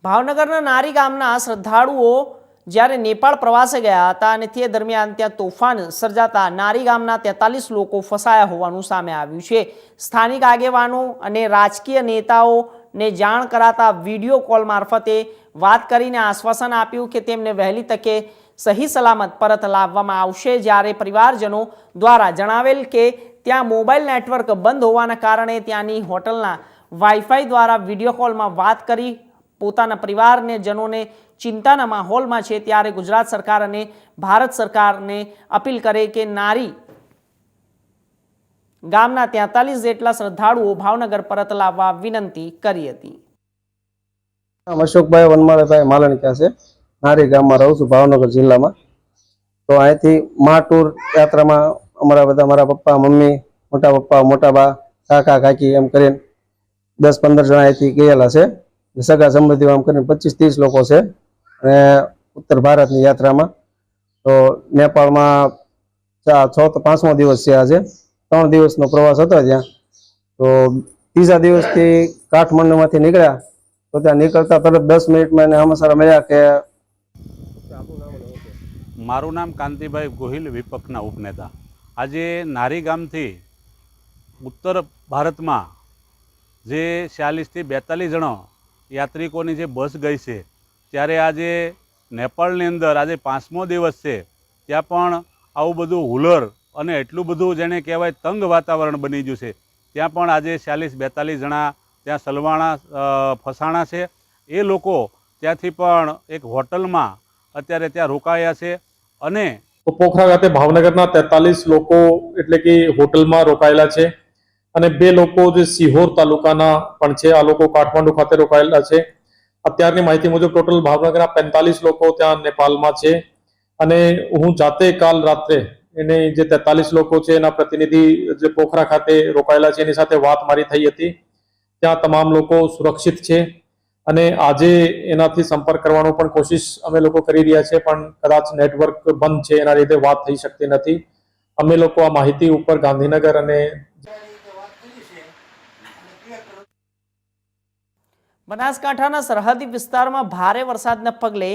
ભાવનગરના નારી ગામના શ્રદ્ધાળુઓ જ્યારે નેપાળ પ્રવાસે ગયા હતા અને તે દરમિયાન ત્યાં તોફાન સર્જાતા નારી ગામના 43 લોકો ફસાયા હોવાનું સામે આવ્યું છે। સ્થાનિક આગેવાનો અને રાજકીય નેતાઓને જાણ કરાતા વિડીયો કોલ મારફતે વાત કરીને આશ્વાસન આપ્યું કે તેમને વહેલી તકે સહી સલામત પરત લાવવામાં આવશે। જ્યારે પરિવારજનો દ્વારા જણાવેલ કે ત્યાં મોબાઈલ નેટવર્ક બંધ હોવાના કારણે ત્યાંની હોટલના વાઈફાઈ દ્વારા વિડીયો કોલમાં વાત કરી પોતાના પરિવારને જનોને ચિંતાના માહોલમાં છે। ત્યારે ગુજરાત સરકાર અને ભારત સરકારને અપીલ કરે કે નારી ગામના 43 જેટલા શ્રદ્ધાળુઓ ભાવનગર પરત લાવવા વિનંતી કરી હતી। અશોકભાઈ વનમાળાભાઈ માલણિયા છે, નારી ગામમાં રહું છું, ભાવનગર જિલ્લામાં। તો અહીંથી મા ટૂર યાત્રામાં અમારા બધા મારા પપ્પા મમ્મી મોટા પપ્પા મોટા બા કાકા કાકી એમ કરીને 10-15 જણા અહીંથી ગયેલા છે। સગા સંબંધીઓ એમ કરીને 25-30 લોકો છે। અને ઉત્તર ભારતની યાત્રામાં તો નેપાળમાં 6 તો 5મો દિવસ છે। આજે 3 દિવસનો પ્રવાસ હતો ત્યાં। તો ત્રીજા દિવસથી કાઠમંડુમાંથી નીકળ્યા તો ત્યાં નીકળતા તરત 10 મિનિટમાં એને સમાચાર મળ્યા કે મારું નામ કાંતિભાઈ ગોહિલ, વિપક્ષના ઉપનેતા। આજે નારી ગામથી ઉત્તર ભારતમાં જે 46થી 42 જણો યાત્રિકોની જે બસ ગઈ છે, ત્યારે આજે નેપાળની અંદર આજે 5મો દિવસ છે, ત્યાં પણ આવું બધું હુલર અને એટલું બધું જેને કહેવાય તંગ વાતાવરણ બની ગયું છે। ત્યાં પણ આજે 40-42 જણા ત્યાં સલવાણા ફસાણા છે। એ લોકો ત્યાંથી પણ એક હોટલમાં અત્યારે ત્યાં રોકાયા છે। અને પોખરા ખાતે ભાવનગરના 43 લોકો એટલે કે હોટલમાં રોકાયેલા છે અને 2 લોકો જે સિહોર તાલુકાના પણ છે। આ લોકો કાઠમાંડુ ખાતે રોકાયેલા છે। અત્યારની માહિતી મુજબ ટોટલ ભાવનગરના 45 લોકો ત્યાં નેપાળમાં છે। અને હું જાતે કાલ રાત્રે એને જે 43 લોકો છે એના પ્રતિનિધિ જે પોખરા ખાતે રોકાયેલા છે એની સાથે વાત મારી થઈ હતી। ત્યાં તમામ લોકો સુરક્ષિત છે અને આજે એનાથી સંપર્ક કરવાનો પણ કોશિશ અમે લોકો કરી રહ્યા છે, પણ કદાચ નેટવર્ક બંધ છે એના લીધે વાત થઈ શકતી નથી। અમે લોકો આ માહિતી ઉપર ગાંધીનગર અને બનાસકાંઠાના સરહદી વિસ્તારમાં ભારે વરસાદના પગલે